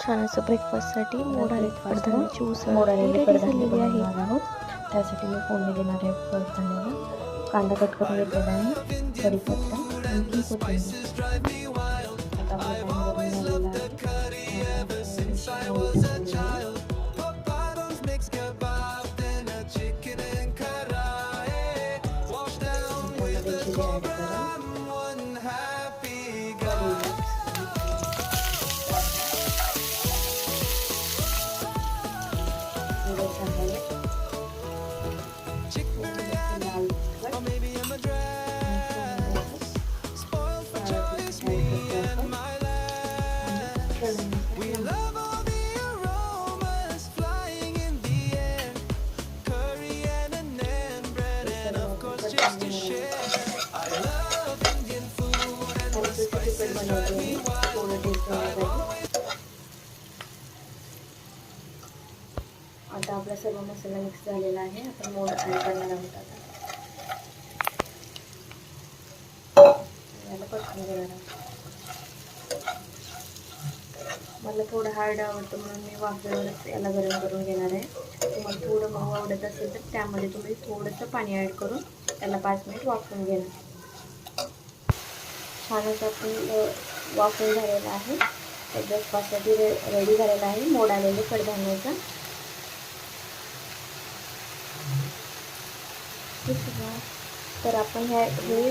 छान असं ब्रेकफास्टसाठी मोड आलेली कडधान्याची उसळ रेडी झालेली आहे. आहोत. त्यासाठी मी फोडणी देणार आहे कडधान्याला. कांदा कट करून घेतलेला आहे, कढीपत्ता, आणखी कोथिंबीर. आता आपला पॅन गरम झालेला आहे. आता आपला सर्व मसाला मिक्स झालेला आहे. आपण मोड ॲड करणार आहोत. आता याला परतून घेणार आहोत. मला थोडं हार्ड आवडतं म्हणून मी वाफेवरच याला गरम करून घेणार आहे. तुम्हाला थोडं मऊ आवडत असेल तर त्यामध्ये तुम्ही थोडंसं पाणी ॲड करून त्याला 5 मिनिट वाफवून घेणार. छान असं आपण वाफवून झालेलं आहे. ब्रेकफास्टसाठी रेडी झालेला आहे मोड आलेले कडधान्याचा. तर आपण हे